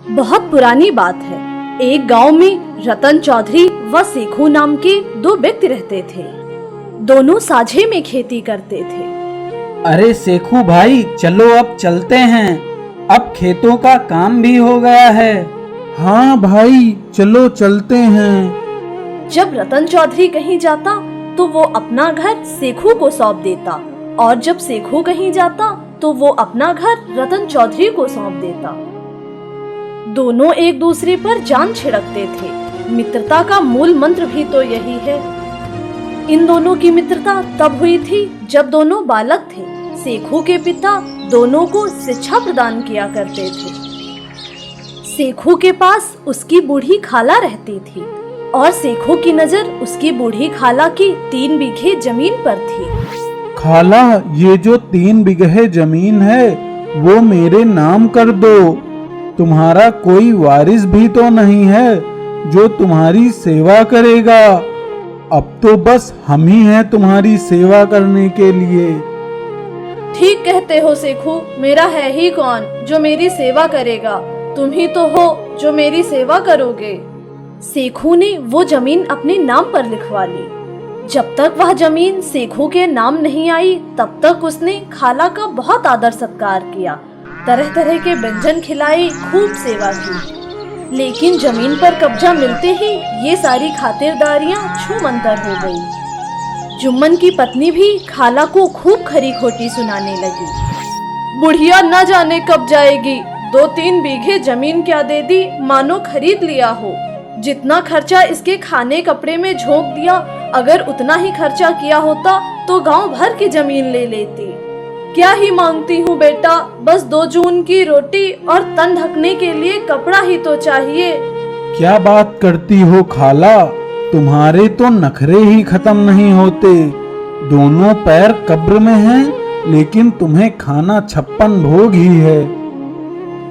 बहुत पुरानी बात है। एक गांव में रतन चौधरी व सेखू नाम के दो व्यक्ति रहते थे। दोनों साझे में खेती करते थे। अरे सेखू भाई, चलो अब चलते हैं। अब खेतों का काम भी हो गया है। हाँ भाई, चलो चलते हैं। जब रतन चौधरी कहीं जाता तो वो अपना घर सेखू को सौंप देता, और जब सेखू कहीं जाता तो वो अपना घर रतन चौधरी को सौंप देता। दोनों एक दूसरे पर जान छिड़कते थे। मित्रता का मूल मंत्र भी तो यही है। इन दोनों की मित्रता तब हुई थी जब दोनों बालक थे। सेखू के पिता दोनों को शिक्षा प्रदान किया करते थे। सेखू के पास उसकी बूढ़ी खाला रहती थी और सेखू की नजर उसकी बूढ़ी खाला की 3 बीघे जमीन पर थी। खाला, ये जो 3 बीघे जमीन है वो मेरे नाम कर दो। तुम्हारा कोई वारिस भी तो नहीं है जो तुम्हारी सेवा करेगा। अब तो बस हम ही हैं तुम्हारी सेवा करने के लिए। ठीक कहते हो सेखू, मेरा है ही कौन जो मेरी सेवा करेगा। तुम ही तो हो जो मेरी सेवा करोगे। सेखू ने वो जमीन अपने नाम पर लिखवा ली। जब तक वह जमीन सेखू के नाम नहीं आई तब तक उसने खाला का बहुत आदर सत्कार किया, तरह तरह के व्यंजन खिलाए, खूब सेवा की। लेकिन जमीन पर कब्जा मिलते ही ये सारी खातिरदारियां छूमंतर हो गई। जुम्मन की पत्नी भी खाला को खूब खरी खोटी सुनाने लगी। बुढ़िया न जाने कब जाएगी, 2-3 बीघे जमीन क्या दे दी, मानो खरीद लिया हो। जितना खर्चा इसके खाने कपड़े में झोंक दिया, अगर उतना ही खर्चा किया होता तो गांव भर की जमीन ले लेती। क्या ही मांगती हूँ बेटा, बस 2 जून की रोटी और तन ढकने के लिए कपड़ा ही तो चाहिए। क्या बात करती हो खाला, तुम्हारे तो नखरे ही खत्म नहीं होते। दोनों पैर कब्र में हैं, लेकिन तुम्हें खाना 56 भोग ही है।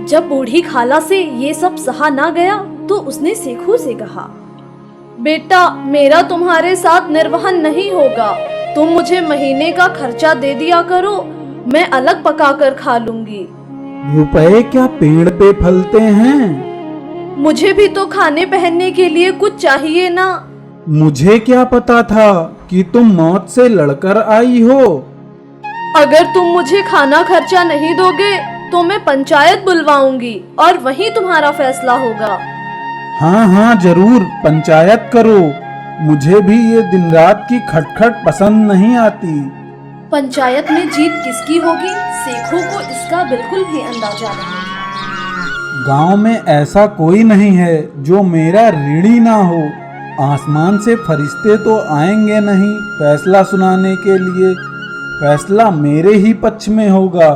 जब बूढ़ी खाला से ये सब सहा ना गया तो उसने सेखू से कहा, बेटा मेरा तुम्हारे साथ निर्वहन नहीं होगा। तुम मुझे महीने का खर्चा दे दिया करो, मैं अलग पका कर खा लूंगी। रुपए क्या पेड़ पे फलते हैं? मुझे भी तो खाने पहनने के लिए कुछ चाहिए ना। मुझे क्या पता था कि तुम मौत से लड़कर आई हो। अगर तुम मुझे खाना खर्चा नहीं दोगे तो मैं पंचायत बुलवाऊंगी और वहीं तुम्हारा फैसला होगा। हाँ हाँ जरूर, पंचायत करो। मुझे भी ये दिन रात की खटखट पसंद नहीं आती। पंचायत में जीत किसकी होगी, सेखू को इसका बिल्कुल भी अंदाजा नहीं था। गांव में ऐसा कोई नहीं है जो मेरा ऋणी ना हो। आसमान से फरिश्ते तो आएंगे नहीं फैसला सुनाने के लिए। फैसला मेरे ही पक्ष में होगा।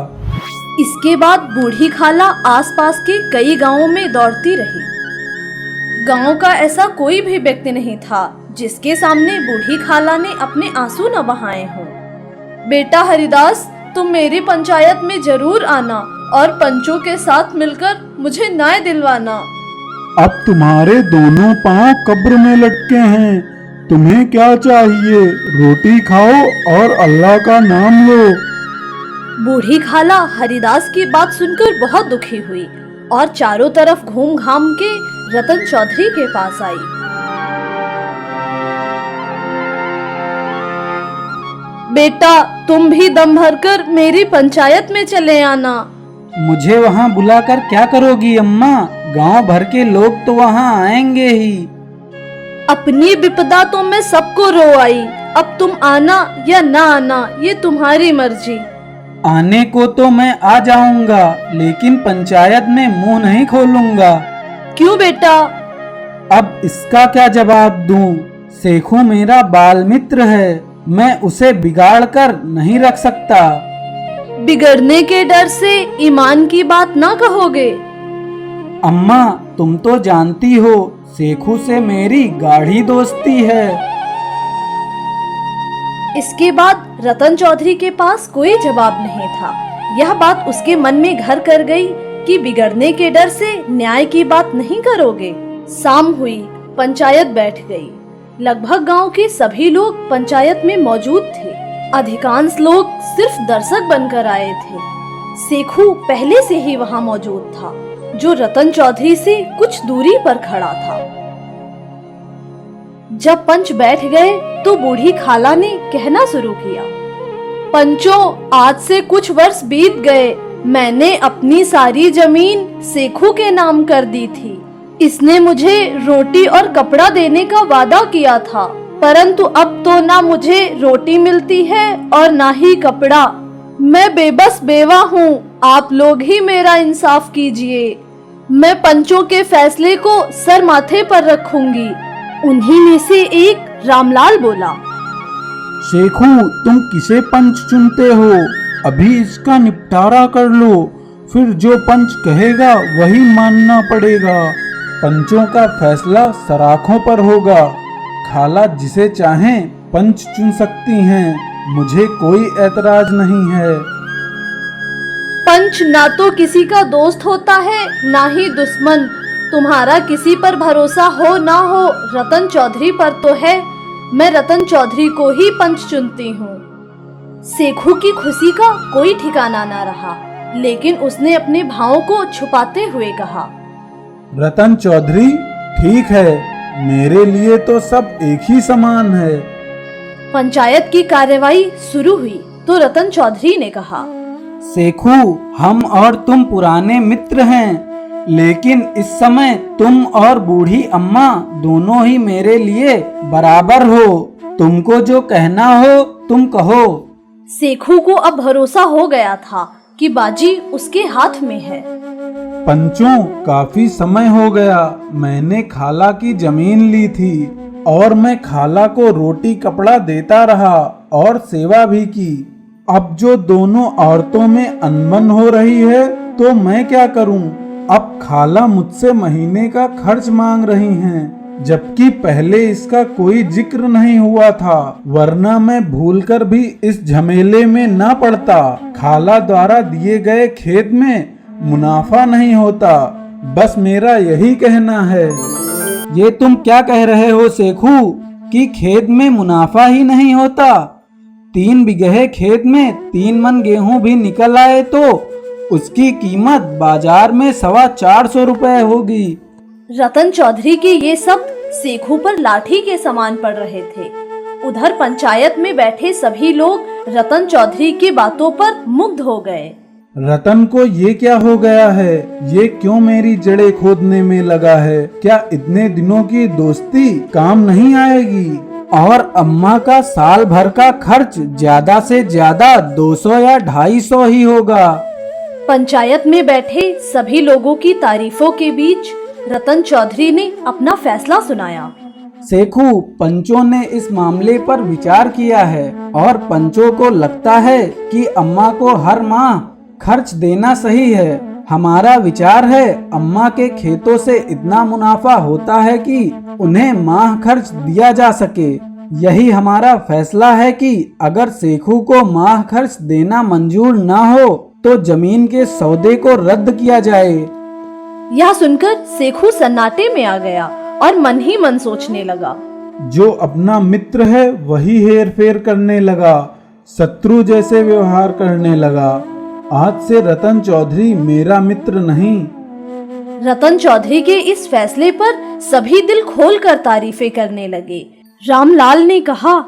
इसके बाद बूढ़ी खाला आसपास के कई गांवों में दौड़ती रही। गांव का ऐसा कोई भी व्यक्ति नहीं था जिसके सामने बूढ़ी खाला ने अपने आंसू न बहाए हों। बेटा हरिदास, तुम मेरी पंचायत में जरूर आना और पंचों के साथ मिलकर मुझे न्याय दिलवाना। अब तुम्हारे दोनों पांव कब्र में लटके हैं। तुम्हें क्या चाहिए? रोटी खाओ और अल्लाह का नाम लो। बूढ़ी खाला हरिदास की बात सुनकर बहुत दुखी हुई और चारों तरफ घूम घाम के रतन चौधरी के पास आई। बेटा तुम भी दम भरकर मेरी पंचायत में चले आना। मुझे वहाँ बुलाकर क्या करोगी अम्मा? गांव भर के लोग तो वहाँ आएंगे ही। अपनी विपदा तो मैं सबको रो आई। अब तुम आना या ना आना ये तुम्हारी मर्जी। आने को तो मैं आ जाऊंगा, लेकिन पंचायत में मुंह नहीं खोलूंगा। क्यों बेटा? अब इसका क्या जवाब दूं? सेखू मेरा बाल मित्र है, मैं उसे बिगाड़ कर नहीं रख सकता। बिगड़ने के डर से ईमान की बात ना कहोगे? अम्मा तुम तो जानती हो सेखू से मेरी गाढ़ी दोस्ती है। इसके बाद रतन चौधरी के पास कोई जवाब नहीं था। यह बात उसके मन में घर कर गई कि बिगड़ने के डर से न्याय की बात नहीं करोगे। शाम हुई, पंचायत बैठ गई। लगभग गांव के सभी लोग पंचायत में मौजूद थे। अधिकांश लोग सिर्फ दर्शक बनकर आए थे। सेखू पहले से ही वहां मौजूद था। जो रतन चौधरी से कुछ दूरी पर खड़ा था। जब पंच बैठ गए तो बूढ़ी खाला ने कहना शुरू किया, पंचों, आज से कुछ वर्ष बीत गए। मैंने अपनी सारी जमीन सेखू के नाम कर दी थी। इसने मुझे रोटी और कपड़ा देने का वादा किया था, परंतु अब तो ना मुझे रोटी मिलती है और ना ही कपड़ा। मैं बेबस बेवा हूँ, आप लोग ही मेरा इंसाफ कीजिए। मैं पंचों के फैसले को सर माथे पर रखूंगी। उन्हीं में से एक रामलाल बोला, शेखू, तुम किसे पंच चुनते हो? अभी इसका निपटारा कर लो, फिर जो पंच कहेगा वही मानना पड़ेगा। पंचों का फैसला सराखों पर होगा। खाला जिसे चाहें पंच चुन सकती हैं, मुझे कोई ऐतराज नहीं है। पंच ना तो किसी का दोस्त होता है ना ही दुश्मन। तुम्हारा किसी पर भरोसा हो ना हो, रतन चौधरी पर तो है। मैं रतन चौधरी को ही पंच चुनती हूँ। सेखू की खुशी का कोई ठिकाना ना रहा, लेकिन उसने अपने भावों को छुपाते हुए कहा, रतन चौधरी, ठीक है, मेरे लिए तो सब एक ही समान है। पंचायत की कार्यवाही शुरू हुई तो रतन चौधरी ने कहा, सेखू, हम और तुम पुराने मित्र हैं, लेकिन इस समय तुम और बूढ़ी अम्मा दोनों ही मेरे लिए बराबर हो। तुमको जो कहना हो तुम कहो। सेखू को अब भरोसा हो गया था कि बाजी उसके हाथ में है। पंचों, काफी समय हो गया। मैंने खाला की जमीन ली थी और मैं खाला को रोटी कपड़ा देता रहा और सेवा भी की। अब जो दोनों औरतों में अनबन हो रही है तो मैं क्या करूं? अब खाला मुझसे महीने का खर्च मांग रही हैं, जबकि पहले इसका कोई जिक्र नहीं हुआ था, वरना मैं भूलकर भी इस झमेले में ना पड़ता। खाला द्वारा दिए गए खेत में मुनाफा नहीं होता। बस मेरा यही कहना है। ये तुम क्या कह रहे हो सेखू कि खेत में मुनाफा ही नहीं होता? 3 बिगहे खेत में 3 मन गेहूं भी निकल आए तो उसकी कीमत बाजार में 425 रुपए होगी। रतन चौधरी के ये शब्द सेखू पर लाठी के समान पड़ रहे थे। उधर पंचायत में बैठे सभी लोग रतन चौधरी की बातों पर मुग्ध हो गए। रतन को ये क्या हो गया है? ये क्यों मेरी जड़ें खोदने में लगा है? क्या इतने दिनों की दोस्ती काम नहीं आएगी? और अम्मा का साल भर का खर्च ज्यादा से ज्यादा 200 या 250 ही होगा। पंचायत में बैठे सभी लोगों की तारीफों के बीच रतन चौधरी ने अपना फैसला सुनाया। सेखू, पंचों ने इस मामले पर विचार किया है और पंचों को लगता है कि अम्मा को हर माह खर्च देना सही है। हमारा विचार है, अम्मा के खेतों से इतना मुनाफा होता है कि उन्हें माह खर्च दिया जा सके। यही हमारा फैसला है कि अगर सेखू को माह खर्च देना मंजूर ना हो तो जमीन के सौदे को रद्द किया जाए। यह सुनकर सेखू सन्नाटे में आ गया और मन ही मन सोचने लगा, जो अपना मित्र है वही हेर फेर करने लगा, शत्रु जैसे व्यवहार करने लगा। आज से रतन चौधरी मेरा मित्र नहीं। रतन चौधरी के इस फैसले पर सभी दिल खोलकर तारीफें करने लगे। रामलाल ने कहा,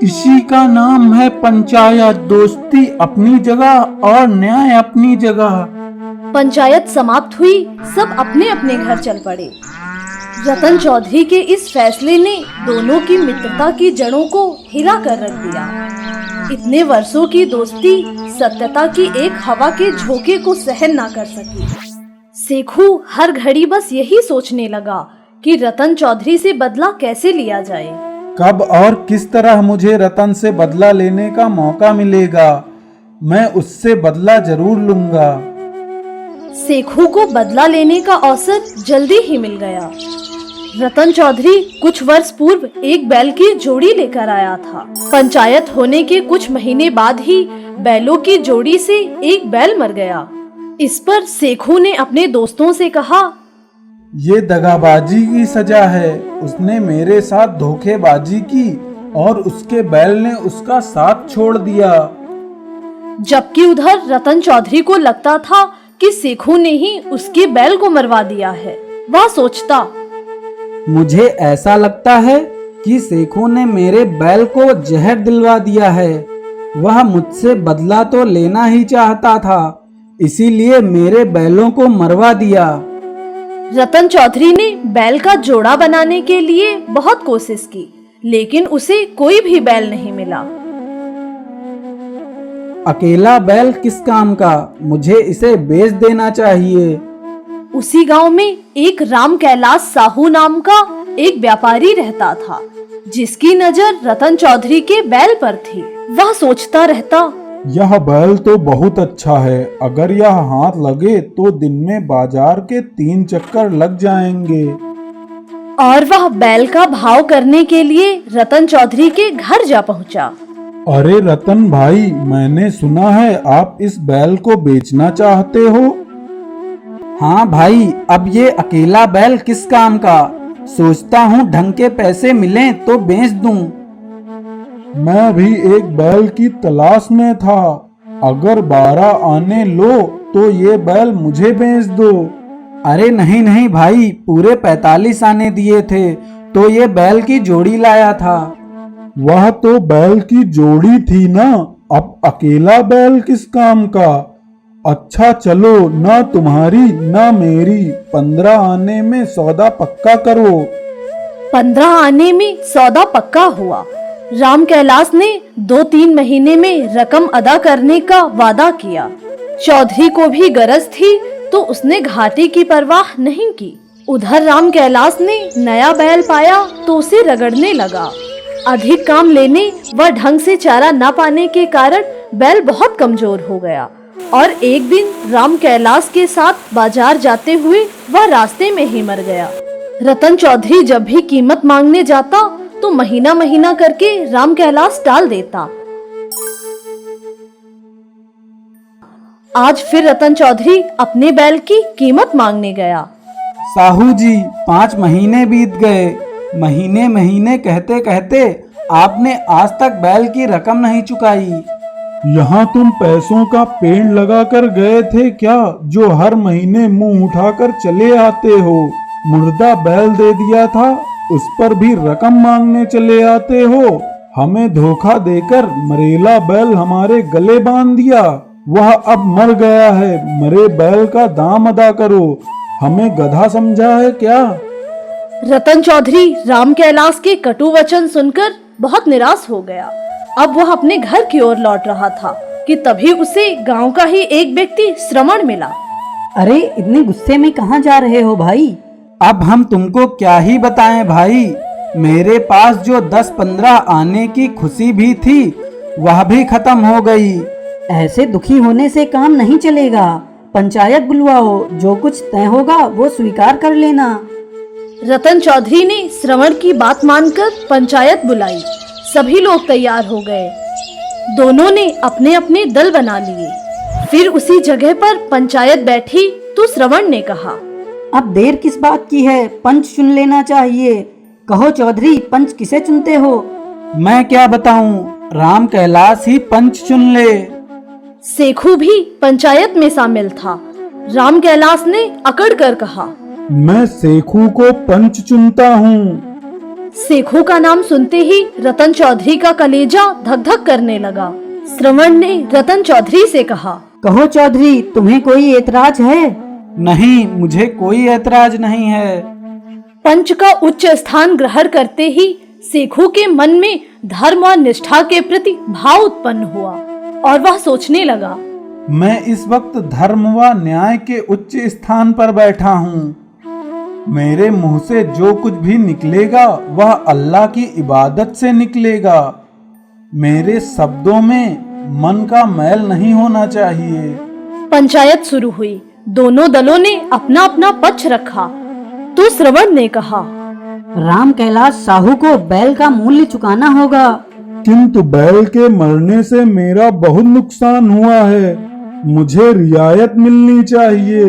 इसी का नाम है पंचायत। दोस्ती अपनी जगह और न्याय अपनी जगह। पंचायत समाप्त हुई, सब अपने अपने घर चल पड़े। रतन चौधरी के इस फैसले ने दोनों की मित्रता की जड़ों को हिला कर रख दिया। इतने वर्षों की दोस्ती सत्यता की एक हवा के झोंके को सहन ना कर सकी। सेखू हर घड़ी बस यही सोचने लगा कि रतन चौधरी से बदला कैसे लिया जाए। कब और किस तरह मुझे रतन से बदला लेने का मौका मिलेगा? मैं उससे बदला जरूर लूंगा। सेखू को बदला लेने का अवसर जल्दी ही मिल गया। रतन चौधरी कुछ वर्ष पूर्व एक बैल की जोड़ी लेकर आया था। पंचायत होने के कुछ महीने बाद ही बैलों की जोड़ी से एक बैल मर गया। इस पर सेखू ने अपने दोस्तों से कहा, ये दगाबाजी की सजा है। उसने मेरे साथ धोखेबाजी की और उसके बैल ने उसका साथ छोड़ दिया। जबकि उधर रतन चौधरी को लगता था कि सेखू ने ही उसके बैल को मरवा दिया है। वह सोचता, मुझे ऐसा लगता है कि सेखू ने मेरे बैल को जहर दिलवा दिया है। वह मुझसे बदला तो लेना ही चाहता था, इसीलिए मेरे बैलों को मरवा दिया। रतन चौधरी ने बैल का जोड़ा बनाने के लिए बहुत कोशिश की, लेकिन उसे कोई भी बैल नहीं मिला। अकेला बैल किस काम का, मुझे इसे बेच देना चाहिए। उसी गांव में एक राम कैलाश साहू नाम का एक व्यापारी रहता था, जिसकी नजर रतन चौधरी के बैल पर थी। वह सोचता रहता, यह बैल तो बहुत अच्छा है, अगर यह हाथ लगे तो दिन में बाजार के 3 चक्कर लग जाएंगे। और वह बैल का भाव करने के लिए रतन चौधरी के घर जा पहुंचा। अरे रतन भाई, मैंने सुना है आप इस बैल को बेचना चाहते हो। हाँ भाई, अब ये अकेला बैल किस काम का, सोचता हूँ ढंग के पैसे मिलें तो बेच दूं। मैं भी एक बैल की तलाश में था, अगर 12 आने लो तो ये बैल मुझे बेच दो। अरे नहीं नहीं भाई, पूरे 45 आने दिए थे तो ये बैल की जोड़ी लाया था। वह तो बैल की जोड़ी थी ना, अब अकेला बैल किस काम का। अच्छा चलो, ना तुम्हारी ना मेरी, 15 आने में सौदा पक्का करो। 15 आने में सौदा पक्का हुआ। राम कैलाश ने 2-3 महीने में रकम अदा करने का वादा किया। चौधरी को भी गरज थी तो उसने घाटे की परवाह नहीं की। उधर राम कैलाश ने नया बैल पाया तो उसे रगड़ने लगा। अधिक काम लेने व ढंग से चारा न पाने के कारण बैल बहुत कमजोर हो गया और एक दिन राम कैलाश के साथ बाजार जाते हुए वह रास्ते में ही मर गया। रतन चौधरी जब भी कीमत मांगने जाता तो महीना महीना करके राम कैलाश टाल देता। आज फिर रतन चौधरी अपने बैल की कीमत मांगने गया। साहू जी, 5 महीने बीत गए। महीने महीने कहते कहते आपने आज तक बैल की रकम नहीं चुकाई। यहाँ तुम पैसों का पेड़ लगा कर गए थे क्या, जो हर महीने मुंह उठाकर चले आते हो। मुर्दा बैल दे दिया था, उस पर भी रकम मांगने चले आते हो। हमें धोखा देकर मरेला बैल हमारे गले बांध दिया, वह अब मर गया है। मरे बैल का दाम अदा करो, हमें गधा समझा है क्या। रतन चौधरी राम कैलाश के कटु वचन सुनकर बहुत निराश हो गया। अब वह अपने घर की ओर लौट रहा था कि तभी उसे गांव का ही एक व्यक्ति श्रवण मिला। अरे इतने गुस्से में कहाँ जा रहे हो भाई? अब हम तुमको क्या ही बताएं भाई, मेरे पास जो 10-15 आने की खुशी भी थी वह भी खत्म हो गई। ऐसे दुखी होने से काम नहीं चलेगा, पंचायत बुलवाओ, जो कुछ तय होगा वो स्वीकार कर लेना। रतन चौधरी ने श्रवण की बात मानकर पंचायत बुलाई। सभी लोग तैयार हो गए। दोनों ने अपने अपने दल बना लिए। फिर उसी जगह पर पंचायत बैठी तो श्रवण ने कहा, अब देर किस बात की है, पंच चुन लेना चाहिए। कहो चौधरी, पंच किसे चुनते हो? मैं क्या बताऊं, राम कैलाश ही पंच चुन ले। सेखू भी पंचायत में शामिल था। राम कैलाश ने अकड़ कर कहा, मैं सेखू को पंच चुनता हूँ। सेखू का नाम सुनते ही रतन चौधरी का कलेजा धक धक करने लगा। श्रवण ने रतन चौधरी से कहा, कहो चौधरी, तुम्हें कोई एतराज है? नहीं, मुझे कोई ऐतराज नहीं है। पंच का उच्च स्थान ग्रहण करते ही सेखू के मन में धर्म और निष्ठा के प्रति भाव उत्पन्न हुआ और वह सोचने लगा, मैं इस वक्त धर्म व न्याय के उच्च स्थान पर बैठा हूँ। मेरे मुंह से जो कुछ भी निकलेगा वह अल्लाह की इबादत से निकलेगा। मेरे शब्दों में मन का मैल नहीं होना चाहिए। पंचायत शुरू हुई। दोनों दलों ने अपना अपना पक्ष रखा। तो श्रवण ने कहा, राम कैलाश साहू को बैल का मूल्य चुकाना होगा। किंतु बैल के मरने से मेरा बहुत नुकसान हुआ है, मुझे रियायत मिलनी चाहिए।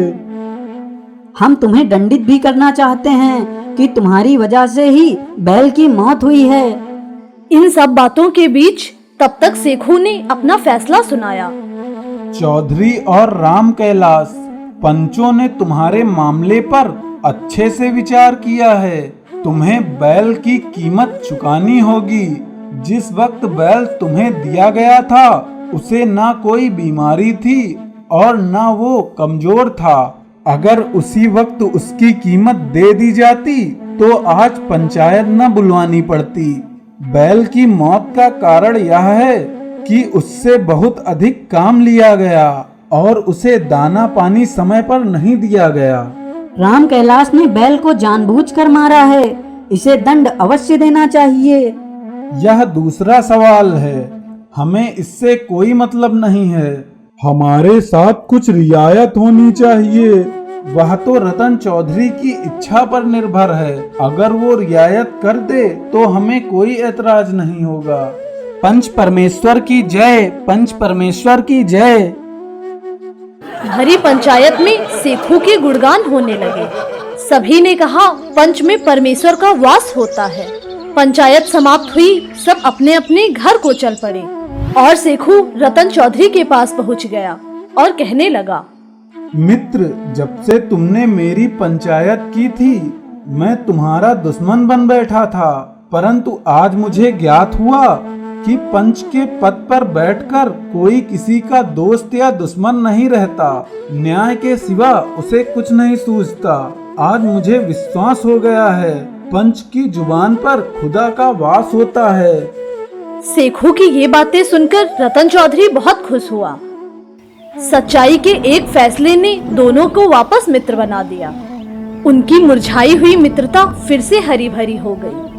हम तुम्हें दंडित भी करना चाहते हैं कि तुम्हारी वजह से ही बैल की मौत हुई है। इन सब बातों के बीच तब तक सेखू ने अपना फैसला सुनाया। चौधरी और राम कैलाश, पंचों ने तुम्हारे मामले पर अच्छे से विचार किया है। तुम्हें बैल की कीमत चुकानी होगी। जिस वक्त बैल तुम्हें दिया गया था उसे ना कोई बीमारी थी और ना वो कमजोर था। अगर उसी वक्त उसकी कीमत दे दी जाती तो आज पंचायत न बुलवानी पड़ती। बैल की मौत का कारण यह है कि उससे बहुत अधिक काम लिया गया और उसे दाना पानी समय पर नहीं दिया गया। राम कैलाश ने बैल को जानबूझकर मारा है, इसे दंड अवश्य देना चाहिए। यह दूसरा सवाल है, हमें इससे कोई मतलब नहीं है। हमारे साथ कुछ रियायत होनी चाहिए। वह तो रतन चौधरी की इच्छा पर निर्भर है। अगर वो रियायत कर दे तो हमें कोई एतराज नहीं होगा। पंच परमेश्वर की जय, पंच परमेश्वर की जय। भरी पंचायत में सेखू के गुणगान होने लगे। सभी ने कहा पंच में परमेश्वर का वास होता है। पंचायत समाप्त हुई, सब अपने अपने घर को चल पड़े और सेखू रतन चौधरी के पास पहुंच गया और कहने लगा, मित्र, जब से तुमने मेरी पंचायत की थी मैं तुम्हारा दुश्मन बन बैठा था, परंतु आज मुझे ज्ञात हुआ कि पंच के पद पर बैठकर कोई किसी का दोस्त या दुश्मन नहीं रहता। न्याय के सिवा उसे कुछ नहीं सूझता। आज मुझे विश्वास हो गया है, पंच की जुबान पर खुदा का वास होता है। सेखू की ये बातें सुनकर रतन चौधरी बहुत खुश हुआ। सच्चाई के एक फैसले ने दोनों को वापस मित्र बना दिया। उनकी मुरझाई हुई मित्रता फिर से हरी भरी हो गई।